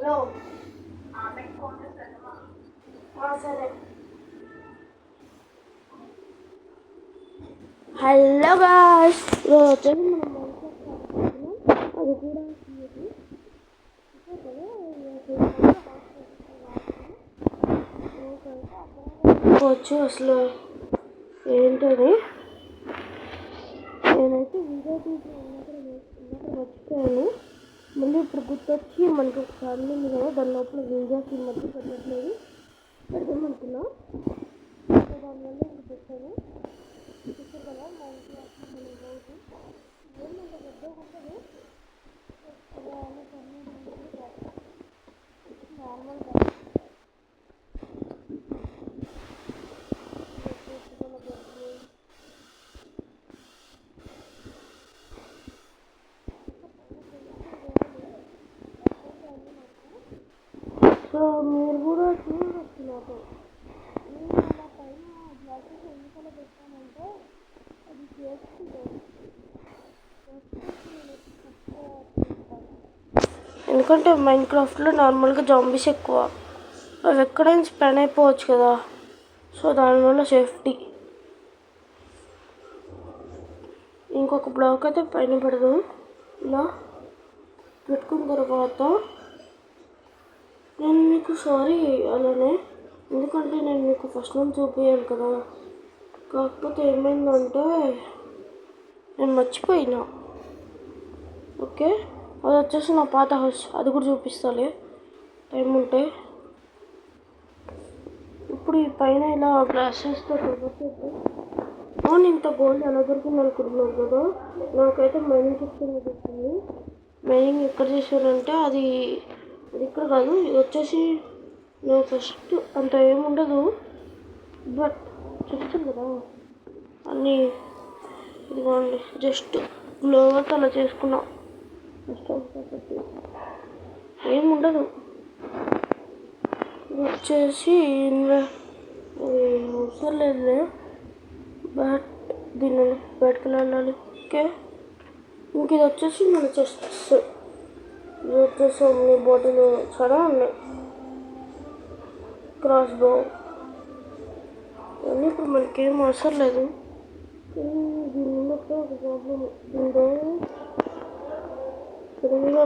Hello సరే. Hello guys, వచ్చేసి మనం అది కూడా వచ్చు అసలు ఏంటని నేనైతే వీడియో తీసి మర్చిపోయాను. మళ్ళీ ఇప్పుడు గుర్తొచ్చి మనకి ఒక ఛానల్ ఉంది కదా, దాని లోపల వీడియోస్ ఈ మధ్య పెట్టట్లేదు, పెడదామనుకున్నా. దానివల్ల ఇంక పెట్టాను. చూసారు కదా మా ఇంట్లో రోజు ఏమంత పెద్దగా ఉండదు, నార్మల్గా సో మీరు కూడా చూడవచ్చు. నాకు నేను అలా పైన గ్లాసెస్ ఎందుకలా పెట్టానంటే అది ఎందుకంటే మైన్క్రాఫ్ట్లో నార్మల్గా జాంబీస్ ఎక్కువ, అవి ఎక్కడైనా స్పెన్ అయిపోవచ్చు కదా, సో దానివల్ల సేఫ్టీ. ఇంకొక బ్లాక్ అయితే పైన పెడదాం. ఇలా పెట్టుకున్న తర్వాత నేను మీకు సారీ అలానే, ఎందుకంటే నేను మీకు ఫస్ట్ నుంచి చూపించాను కదా, కాకపోతే ఏమైందంటే నేను మర్చిపోయినా. ఓకే, అది వచ్చేసి నా పాత హౌస్, అది కూడా చూపిస్తాలే టైం ఉంటే. ఇప్పుడు ఈ పైన ఇలా గ్లాసెస్తో అవును, ఇంత గోల్డ్ ఎలా దొరికింది అనుకుంటున్నాను కదా. నాకైతే మైనింగ్ సెక్షన్ దొరికింది. మైనింగ్ ఎక్కడ చేశానంటే అది ఇక్కడ కాదు, ఇది వచ్చేసి నేను ఫస్ట్ అంత ఏముండదు, బట్ చెప్తాను కదా అన్నీ. ఇదిగోండి, జస్ట్ గ్లోవర్తో అలా చేసుకున్నా, ఏముండదు. ఇది వచ్చేసి అది అవసరం లేదులే, బట్ దీన్ని బయటకు వెళ్ళాలి. ఓకే, ఇంక ఇది వచ్చేసి మన చెస్ట్స్. ఇది వచ్చేసి అన్ని బాటిల్ చాలా ఉన్నాయి, క్రాస్ బో అన్నీ ఇప్పుడు మనకేం అవసరం లేదు. దీని ఉన్నప్పుడు ఒక ప్రాబ్లం ఉందో సడన్గా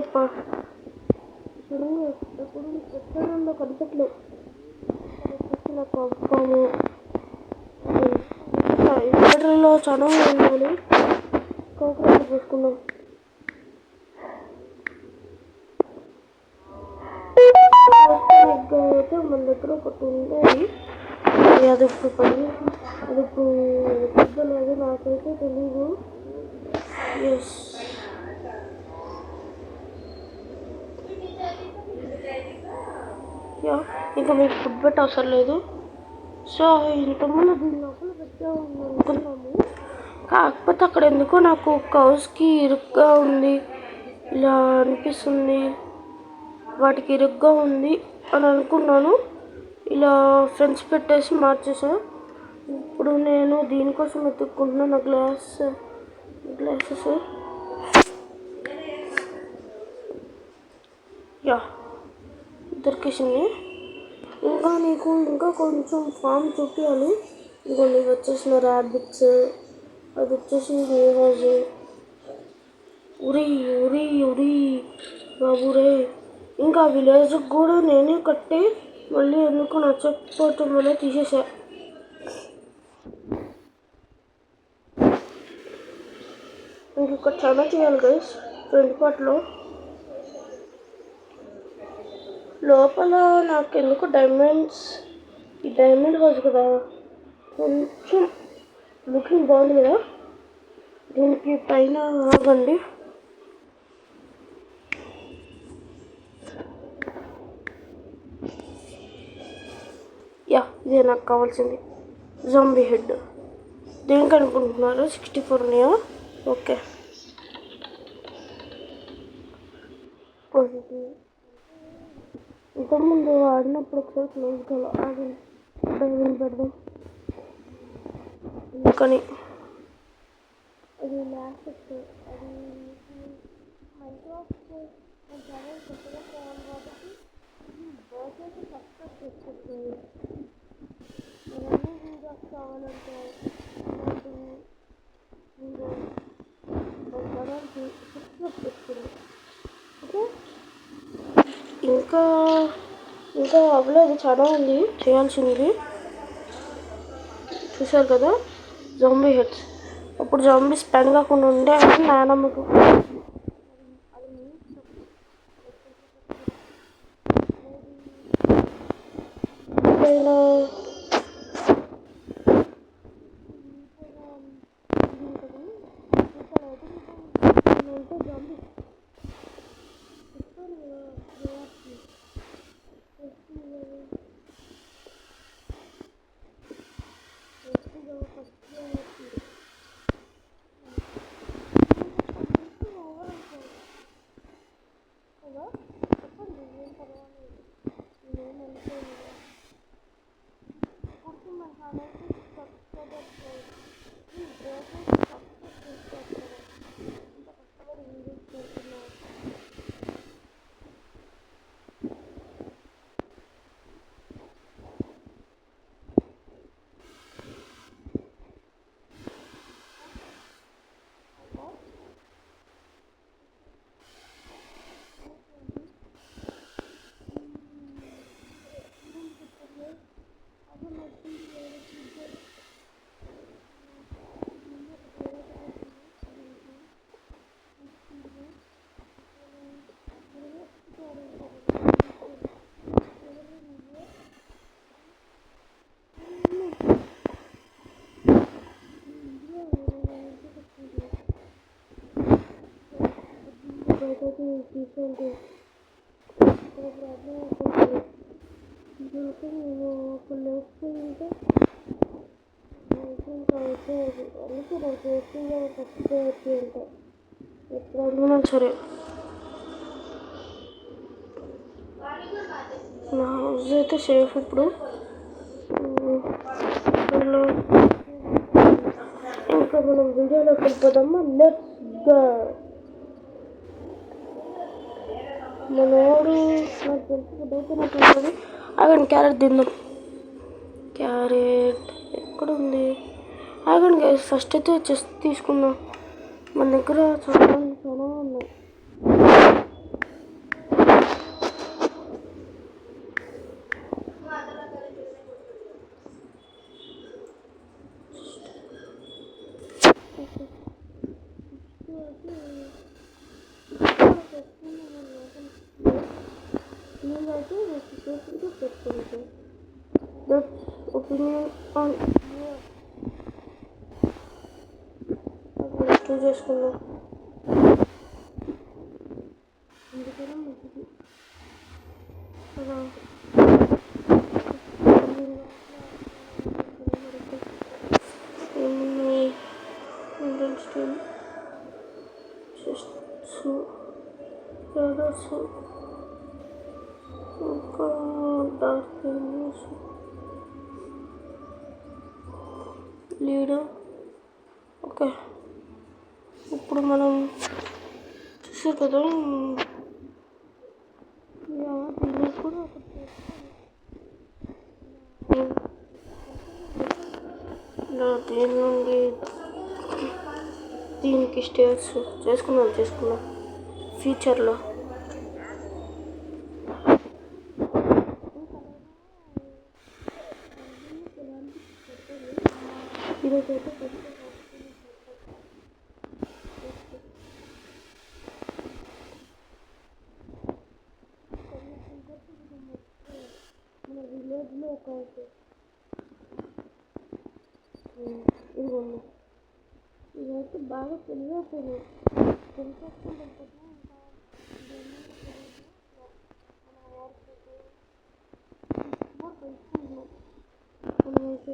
ఎప్పుడు ఎక్కడో కనిపెట్టలేదు. నాకు అవ్వము ఇన్వర్టర్లో చాలా ఉండాలి. కాకరేజ్ పోసుకున్నాం. అయితే మన దగ్గర ఒకటి ఉండేది, అది ఇప్పుడు అది ఇప్పుడు పెద్దలేదు, నాకైతే తెలీదు. ఎస్, ఇంకా మీకు ఫుడ్ పెట్టి అవసరం లేదు. సో ఇంతకుముందు దీని లోపల పెట్టాము అనుకున్నాము, కాకపోతే అక్కడ ఎందుకో నాకు కౌస్కి ఇరుగ్గా ఉంది, ఇలా అనిపిస్తుంది, వాటికి ఇరుగ్గా ఉంది అని అనుకున్నాను. ఇలా ఫ్రెండ్స్ పెట్టేసి మార్చేసా. ఇప్పుడు నేను దీనికోసం వెతుక్కుంటున్నాను గ్లాసెస్. దొరికేసింది. ఇంకా కొంచెం ఫామ్ చూపించాలి. ఇదిగోండి, ఇవి వచ్చేసిన ర్యాబిట్స్, అది వచ్చేసి హౌస్. ఉరి బాబురే. ఇంకా విలేజ్కి కూడా నేనే కట్టి మళ్ళీ ఎందుకు నచ్చకపోవటం వల్ల తీసేసా. ఇంకొక చాలా చేయాలి గైస్ ఫ్రంట్ పార్ట్లో. లోపల నాకు ఎందుకు ఈ డైమండ్ హౌస్ కదా కొంచెం లుకింగ్ బాగుంది కదా. దీనికి పైన ఆగండి, ఇదే నాకు కావాల్సింది. జాంబీ హెడ్ దేనికి అనుకుంటున్నారు? 64 ఉన్నాయా? ఓకే, ఇంతకుముందు ఆడినప్పుడు ఒకసారి క్లోజ్ కావాలి, ఆగండి డైవింగ్ పెడదాం. కానీ అది లాస్ట్ అది మైక్రాఫ్ట్ ఛానల్ కొత్తగా పోవాలి కాబట్టి మనల్ని వీడియోస్ కావాలంటే ఇలాంటివి మీరు మన ఛానల్కి సబ్స్క్రైబ్ చేసుకోండి. ఓకే, ఇంకా ఇంకా అవ్వలేదు, చాలా ఉంది చేయాల్సింది. చూసారు కదా జాంబీ హెడ్స్. అప్పుడు జాంబీ స్పెండ్ కాకుండా ఉండే అని నా నమ్మకం. తీసుకుంటే ప్రాబ్లం అవుతుంది. దీనికి నేను ఒక లేకపోయింటే ఇంకా అయిపోయేది. అందుకే నాకు ఎక్కువగా ఫస్ట్ వచ్చి ఉంటాయి ఎప్పుడు అడిగినా సరే. నా హౌస్ అయితే సేఫ్ ఇప్పుడు. ఇంకా మనం వీడియోలోకి వెళ్ళిపోదామా? Let's go. మనోడు నాకు తెలిసినట్టు ఆగండి, క్యారెట్ తిందాం. క్యారెట్ ఎక్కడుంది? ఆగండి, ఫస్ట్ అయితే చెస్ తీసుకుందాం. మన దగ్గర చాలా ఉన్నాయి. నేనైతే పెట్టుకుంటే దట్స్ ఒపీనియన్ ఆన్ చూస్ చేసుకుందాం. ఎందుకైనా మంచిది కదా. ఇండియన్ స్టైల్ ఇంకా డార్క్ లీడర్. ఓకే, ఇప్పుడు మనం చూసారు కదా, దీన్ని కూడా ఇలా దీని నుండి దీనికి స్టేర్స్ చేసుకున్నాం ఫ్యూచర్లో. ఈరోజైతే మన విలేజ్లో ఒక ఇదిగోండి, ఇదైతే బాగా పెరిగిపోయినాయి. పెరిగిపోతుంది మనమైతే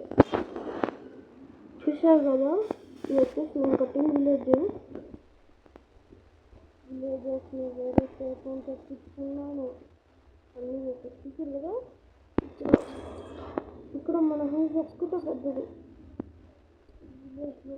చూసారు కదా. ఇది వచ్చేసి నేను కట్టిన విలేజెస్ని వేరే స్టేట్ నుంచి తెప్పించుకున్నాను. అన్నీ తెప్పించారు కదా. ఇక్కడ మన హౌస్ ఒక్కటే పెద్దది విలేజ్లో.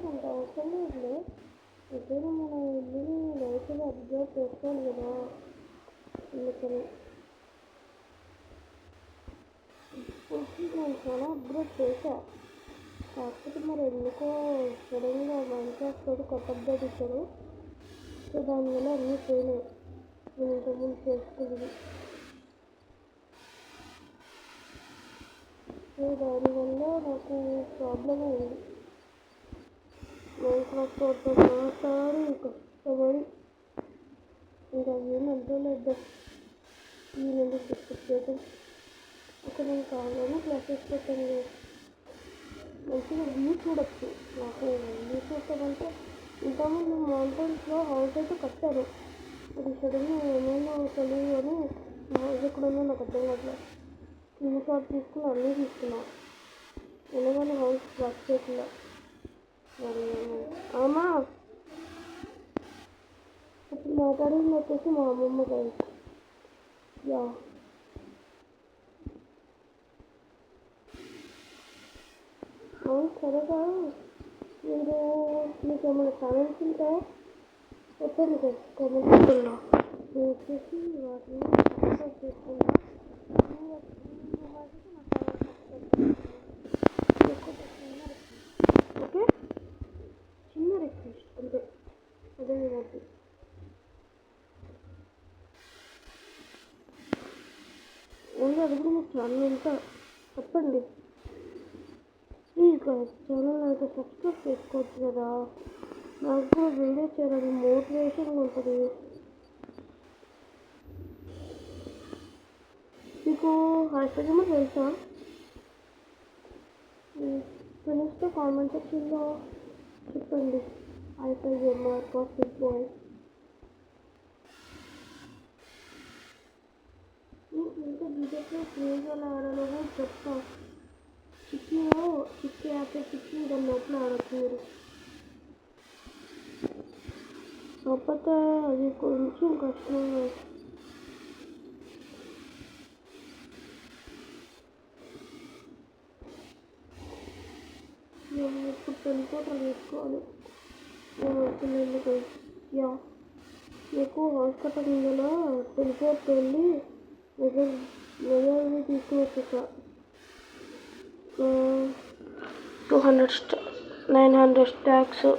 అంత అవసరం లేదు. ఎప్పుడైనా మన ఇల్లుని లైట్గా అబ్జర్వ్ చేసుకోవాలి కదా, అందుకని నేను చాలా అప్గ్రేడ్ చేశా. కాకపోతే మరి ఎందుకో సడన్గా మైన్క్రాఫ్ట్ తోటి కొత్త అప్డేట్ ఇచ్చారు. సో దానివల్ల అన్నీ పోయినాయి. నేను ఇంతకుముందు చేసుకుంది. సో దానివల్ల నాకు ప్రాబ్లం అయింది. మైన్క్రాఫ్ట్ తోటి మాట్లాడి కష్టపడి ఇంకా ఏమంటే లేదు ఈ నుండి డిస్కస్ చేయడం. అక్కడ నేను కావాలని క్లాసెస్ పెట్టాను. మంచిగా వ్యూ చూడొచ్చు. నాకు వ్యూ చూస్తామంటే ఇంతకుముందు మౌంటైన్స్లో హౌస్ అయితే కట్టాను. అది సడన్గా ఏమైనా తెలియదు అని హౌస్ ఎక్కడుందో నాకు అర్థం కావట్లేదు. స్క్రీన్ షాట్ తీసుకుని అన్నీ తీసుకున్నాను. ఎందుకంటే హౌస్ వర్క్ చేయకుండా మరి అమ్మా ఇప్పుడు మాట్లాడింది వచ్చేసి మా అమ్మమ్మ గారు. యా సరేగా మీరు మీకు ఏమైనా ఛానల్స్ ఉంటే చెప్పండి కామెంట్ సెక్షన్లో. నేను వచ్చేసి వాటిని సబ్స్క్రైబ్ చేసుకుంటా. ఓకే, చిన్న రిక్వెస్ట్ అంతే. అదే వద్దు. ఓన్లీ అది కూడా మీకు ఛానల్ ఉంటే చెప్పండి ప్లీజ్ గైస్. ఛానల్ అయితే సబ్స్క్రైబ్ చేసుకోవచ్చు కదా, నాకు కూడా వీడియో చేయడానికి మోటివేషన్గా ఉంటుంది. మీకు హైఫైజమర్ తెలుసా? తెలిస్తే కామెంట్ సెక్షన్లో చెప్పండి. హైఫైజమర్ కాస్మిక్ బాయ్. ఇంకా వీడియోస్లో ప్లేస్ ఎలా ఆడాలో చెప్తాను. చిక్కీ యాప్ చిక్కీ దాని లోపల ఆడచ్చు మీరు. కాకపోతే అది కొంచెం కష్టంగా. నేను ఇప్పుడు టెలిపోర్టర్ వేసుకోవాలి. నేను వచ్చింది యా మీకు హౌస్ కట్టడం వల్ల టెలిపోర్ట్ వెళ్ళి వెదర్ని తీసుకుని వచ్చేసా. 900 స్టాక్స్.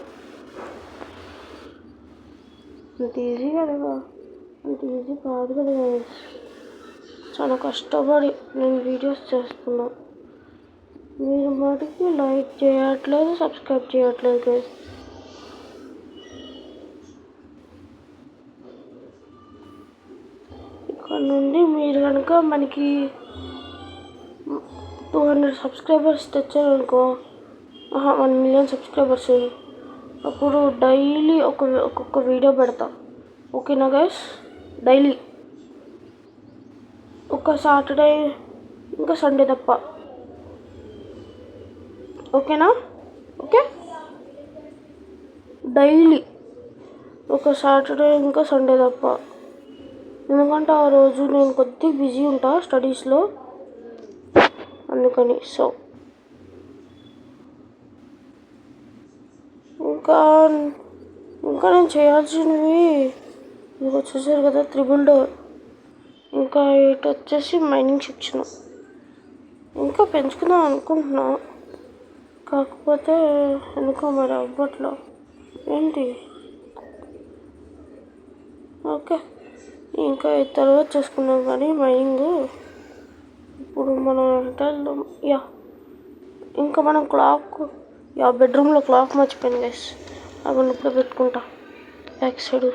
అంత ఈజీ కదా, అంత ఈజీ కాదు కదా. చాలా కష్టపడి నేను వీడియోస్ చేస్తున్నా. మీరు మటుకి లైక్ చేయట్లేదు, సబ్స్క్రైబ్ చేయట్లేదు గైస్. ఇక్కడ నుండి మీరు కనుక మనకి 200 సబ్స్క్రైబర్స్ తెచ్చారనుకో, 1 మిలియన్ సబ్స్క్రైబర్స్, అప్పుడు డైలీ ఒక్కొక్క వీడియో పెడతా. ఓకేనా గైస్? డైలీ ఒక సాటర్డే ఇంకా సండే తప్ప. ఓకేనా? ఓకే, డైలీ ఒక సాటర్డే ఇంకా సండే తప్ప. ఎందుకంటే ఆ రోజు నేను కొద్దిగా బిజీ ఉంటా స్టడీస్లో, అందుకని. సో ఇంకా నేను చేయాల్సినవి ఇది వచ్చేసారు కదా, 3 డోర్. ఇంకా ఇటు వచ్చేసి మైనింగ్ సెక్షన్. ఇంకా పెంచుకుందాం అనుకుంటున్నా, కాకపోతే ఎందుకో మరి అవ్వట్లో. ఏంటి? ఓకే, ఇంకా తర్వాత చేసుకున్నాం కానీ మైనింగ్. ఇప్పుడు మనం వెళ్దాం. యా ఇంకా మనం బెడ్రూమ్లో క్లాక్ మర్చిపోయాను గైస్. అవి ఇప్పుడు పెట్టుకుంటా బ్యాక్ సైడ్.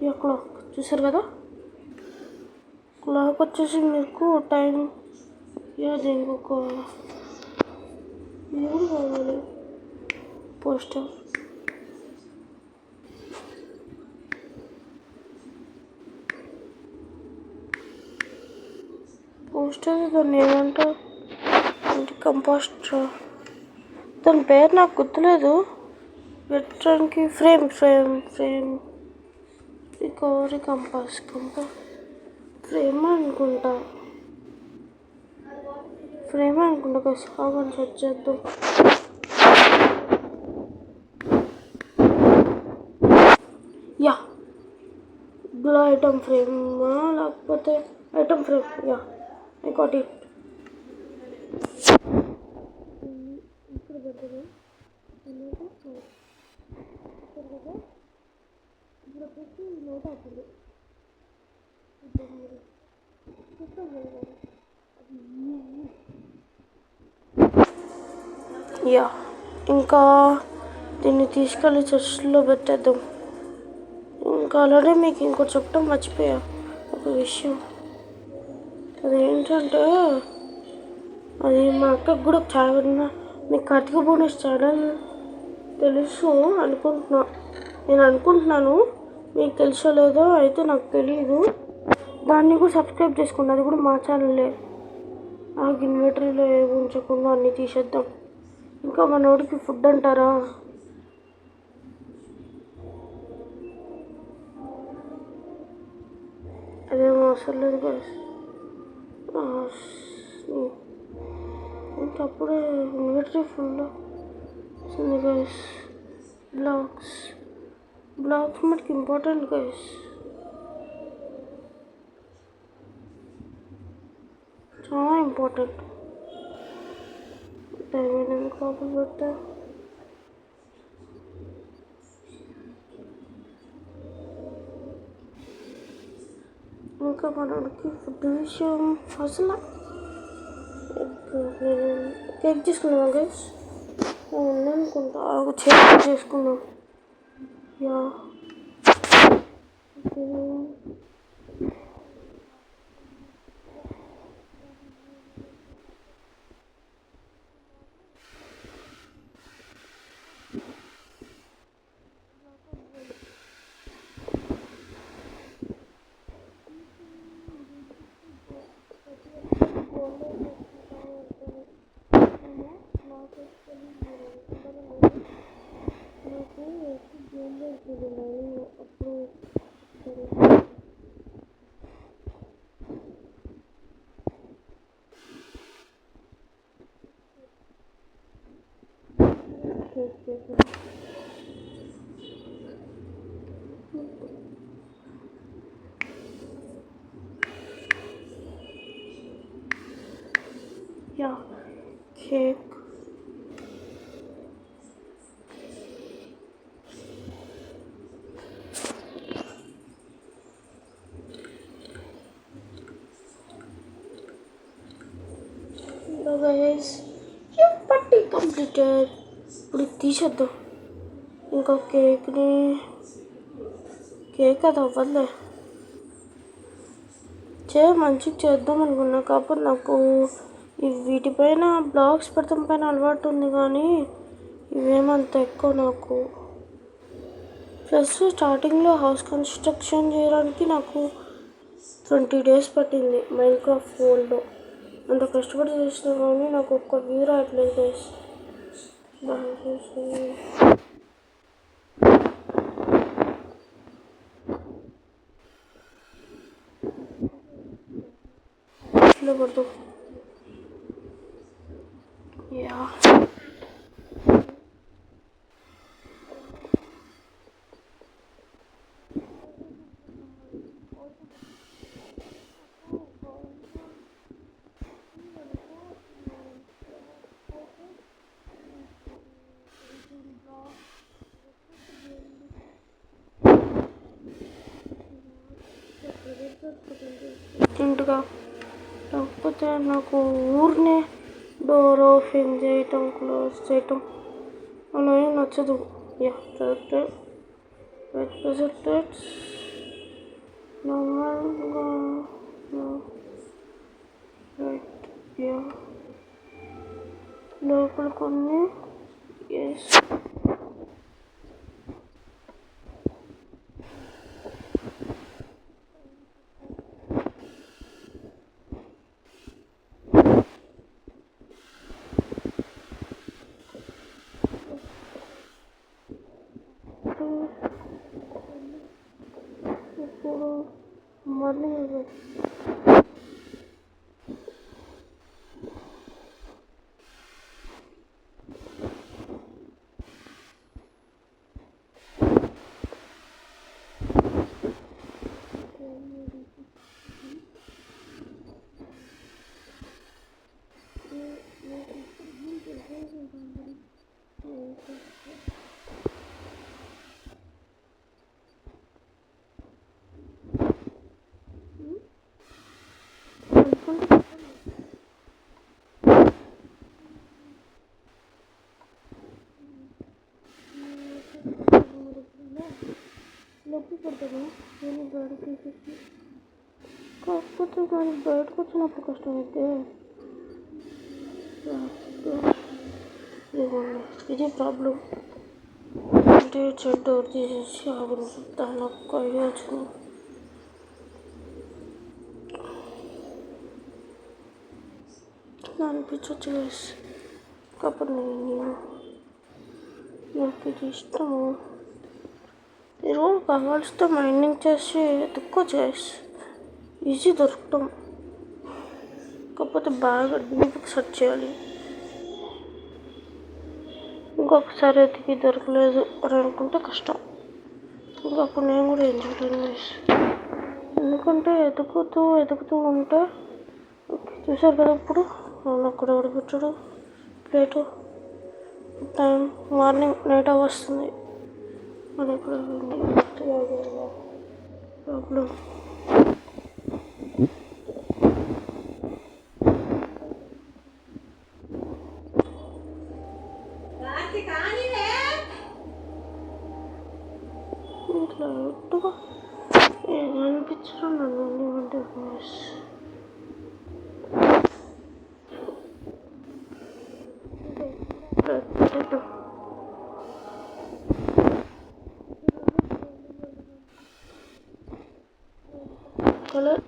ఈ క్లాక్ చూసారు కదా, క్లాక్ వచ్చేసి మీకు టైం దీనికి ఒక ఏం కావాలి పోస్టర్. పోస్టర్ దాన్ని ఏమంటారు అంటే కంపోస్టర్, దాని పేరు నాకు గుర్తులేదు. పెట్టడానికి frame frame frame recovery compass frame అనుకుంటా కావాలి వచ్చేద్దాం. యా బ్లో ఐటమ్ ఫ్రేమ్ లేకపోతే item frame. Yeah I got it. ఇక్కడ పెట్టదు ఇప్పుడు వచ్చేసి నోట్ అవుతుంది. యా ఇంకా దీన్ని తీసుకెళ్ళి చర్చ్లో పెట్టేద్దాం. ఇంకా అలానే మీకు ఇంకో చెప్పడం మర్చిపోయా ఒక విషయం. అదేంటంటే అది మా అక్కకు కూడా చాలా మీకు కార్తీక బోనస్ ఛానల్ తెలుసు నేను అనుకుంటున్నాను. మీకు తెలుసో లేదో అయితే నాకు తెలియదు. దాన్ని కూడా సబ్స్క్రైబ్ చేసుకోండి, అది కూడా మా ఛానల్లే. ఆ ఇన్వర్టరీలో ఏమి ఉంచకుండా అన్నీ తీసేద్దాం. ఇంకా మనోడికి ఫుడ్ అంటారా, అదేమో అవసరం లేదు గైస్. ఇంకప్పుడే ఇన్వర్టరీ ఫుల్ వస్తుంది గైస్. బ్లాక్స్ మనకి ఇంపార్టెంట్ గైస్. చాలా ఇంపార్టెంట్. డైమండ్ కాపీ పెట్టా. ఇంకా మనకి ఫుడ్ విషయం అసలు కేక్ చేసుకున్నాం గైస్. ఉందనుకుంటా చేసుకున్నాం. యా యా కేక్ guys, పట్టి కంప్లీటెడ్. ఇప్పుడు తీసేద్దాం. ఇంకా కేక్ అది అవ్వదులే. మంచిగా చేద్దాం అనుకున్నా, కాకపోతే నాకు వీటిపైన బ్లాగ్స్ పెడతాం పైన అలవాటు ఉంది, కానీ ఇవేమంత ఎక్కువ నాకు. ప్లస్ స్టార్టింగ్లో హౌస్ కన్స్ట్రక్షన్ చేయడానికి నాకు 20 days పట్టింది మైన్క్రాఫ్ట్ వరల్డ్లో. అంత కష్టపడి చేసినా కానీ నాకు ఒక్క వ్యూ రావట్లేదు గైస్. పడతాం. యా ఇంటిగా లేకపోతే నాకు ఊరినే డోర్ ఓపెన్ చేయటం క్లోజ్ చేయటం అలా ఏం నచ్చదు. యా నార్మల్గా రైట్ యా లోపల కొన్ని ఎస్ ఇప్పుడు మళ్ళీ నొప్పి పడుతుంది నేను బయటకు తీసేసి కాకపోతే కానీ బయటకు వచ్చినప్పుడు కష్టమైతే ఇదిగోండి ఇది ప్రాబ్లం అంటే చెడ్డ డోర్ తీసేసి ఆగురు దాని నాకు ఐడియా వచ్చింది అనిపించవచ్చు గైస్ కాకపోతే నేను నాకు ఇది ఇష్టము మీరు కావాల్సితే మైండింగ్ చేసి ఎత్తుక్కోవచ్చు గైస్ ఈజీ దొరుకుతాం కాకపోతే బాగా డీప్గా సెర్చ్ చేయాలి ఇంకొకసారి ఎతికి దొరకలేదు అని అనుకుంటే కష్టం ఇంకా అప్పుడు నేను కూడా ఏం చేయలేను గైస్ ఎందుకంటే ఎతుకుతూ ఉంటే చూసారు కదా ఇప్పుడు అక్కడ ఉడిపించడు ప్లేటు టైం మార్నింగ్ నైట్ వస్తుంది మన ఇక్కడ ప్రాబ్లం ఇట్లా ఎట్టుగా అనిపించడం నన్ను ఏమంటే కలర్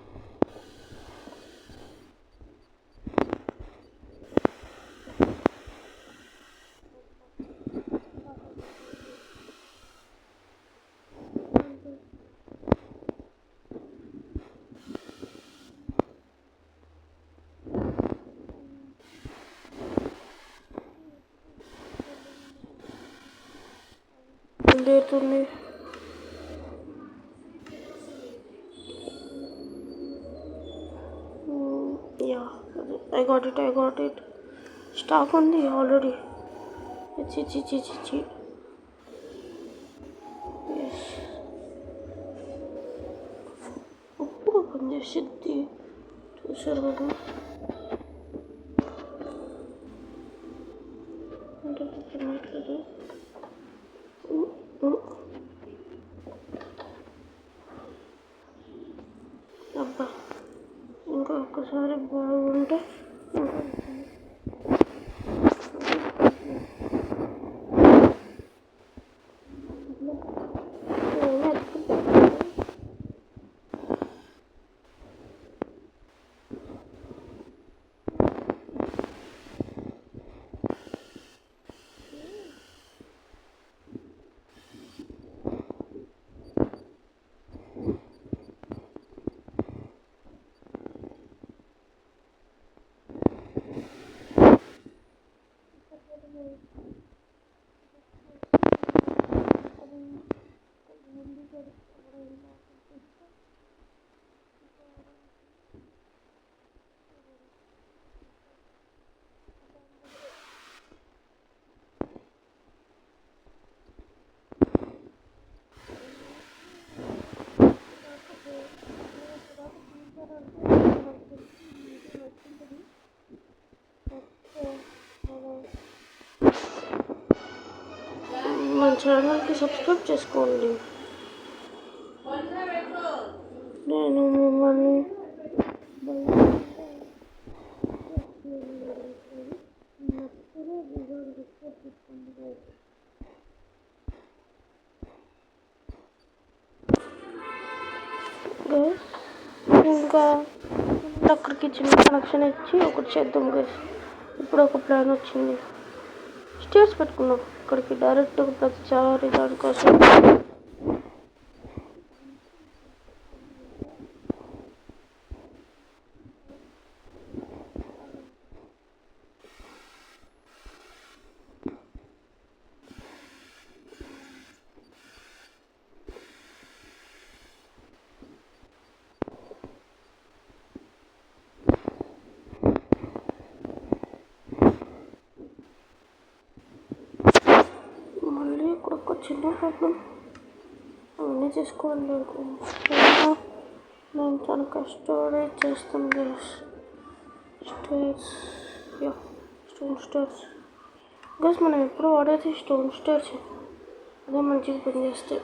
బయలుదేరుతుంది yeah I got it stock ఉంది ఆల్రెడీ చి ఇప్పుడు పనిచేసిద్ది చూసారు కదా అంటే చెప్పినట్లేదు అబ్బా ఇంకా ఒక్కసారి బాగుంటే మన ఛానల్కి సబ్స్క్రైబ్ చేసుకోండి గైస్ ఇంకా అక్కడికి చిన్న కనెక్షన్ ఇచ్చి ఒకటి చేద్దాం గైస్. ఇప్పుడు ఒక ప్లాన్ వచ్చింది. స్టేర్స్ పెట్టుకున్నాం ఇక్కడికి డైరెక్ట్ ప్రతిసారి దానికోసం. మళ్ళీ ఇక్కడ ఒక చిన్న ప్రాబ్లం అవన్నీ చేసుకోవాలి. నేను చాలా కష్టపడి చేస్తాను guys. Stairs stone stairs guys మనం ఎప్పుడు వాడేది స్టోన్ స్టేర్స్. అదే మంచిగా పని చేస్తాయి.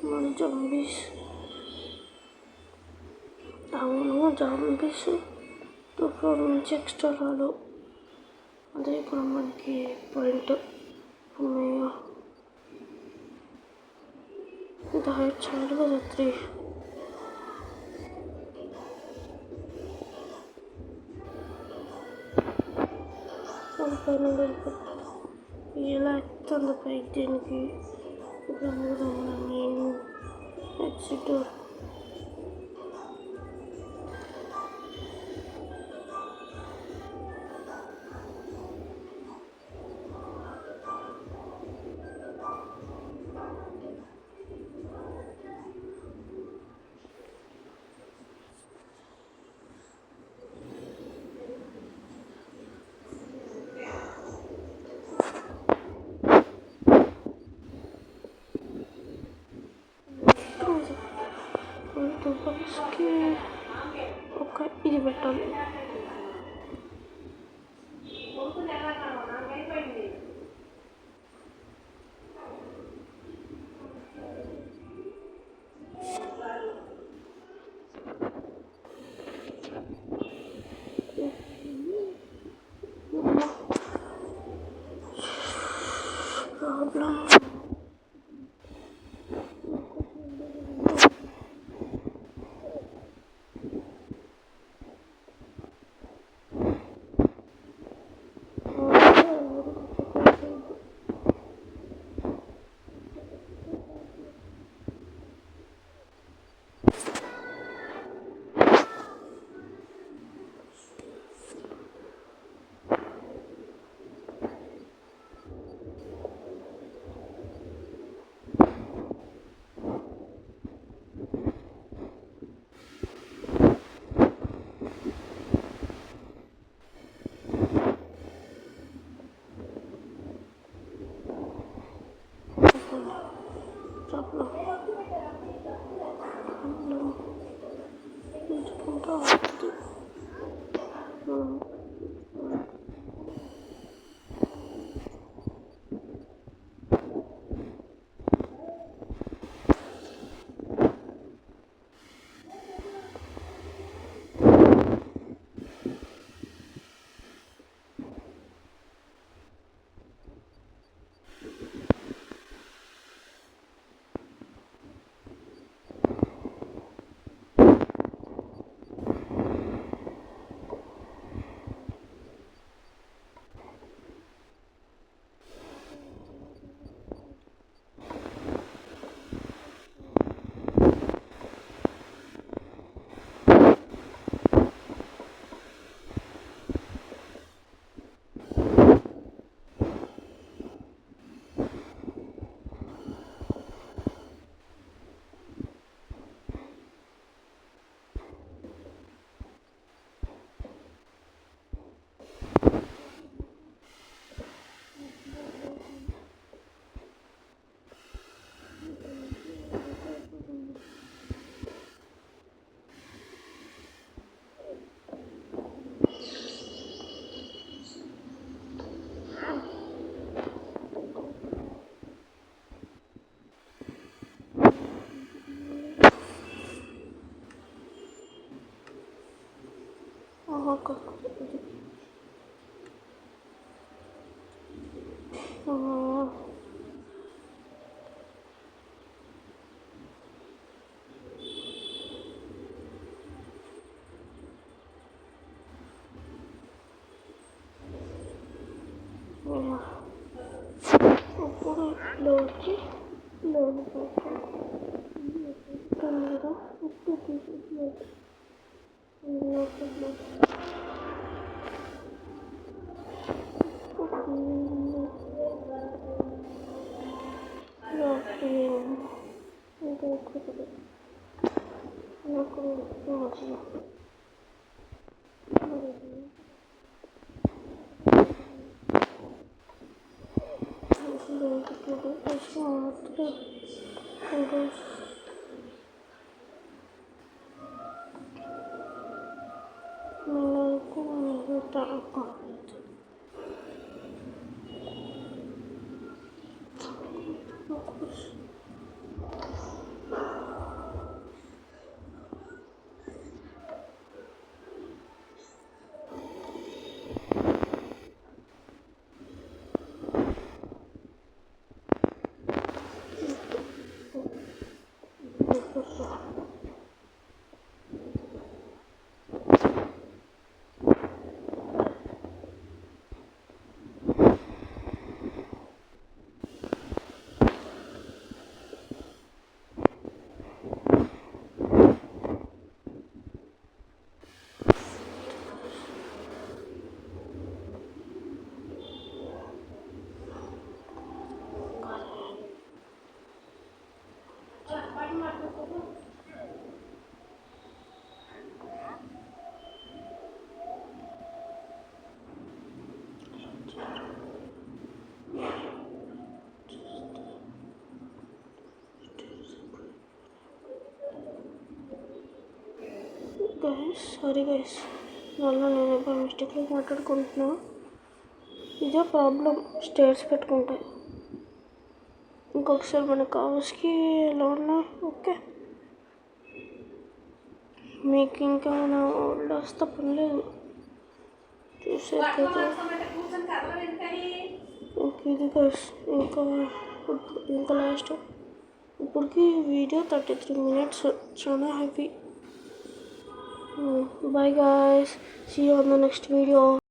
మన జాంబీస్ అవును జాంబీస్ ఫ్లోర్ నుంచి ఎక్స్ట్రా రాడు. అదే ఇప్పుడు మనకి పాయింట్. అమ్మయ్య ఇంత హైట్ చాలు కదా 3. పైన ఇలా ఎత్తుంది పైకి దీనికి. ఇప్పుడు నేను ఎగ్జిట్ దుబాయ్స్కి ఒక ఇది పెట్టాలి. ప్రాబ్లం ఎంచుకుంటూ వస్తుంది. ఇట్లా వచ్చి లోనికి తొందరగా ఉప్పు తీసేసి సారీ గైస్, మళ్ళీ నేను ఇప్పుడు మిస్టేక్లో మాట్లాడుకుంటున్నా. ఇదే ప్రాబ్లం స్టేర్స్ పెట్టుకుంటే. ఇంకొకసారి మన హౌస్కి ఎలా ఉన్నా ఓకే. మీకు ఇంకా మన ఓల్డ్ హౌస్తో పని లేదు, చూసారు కదా. ఇది గైస్ ఇంకా లాస్ట్ ఇప్పటికి వీడియో 33 minutes, చాలా happy. Bye guys, see you on the next video.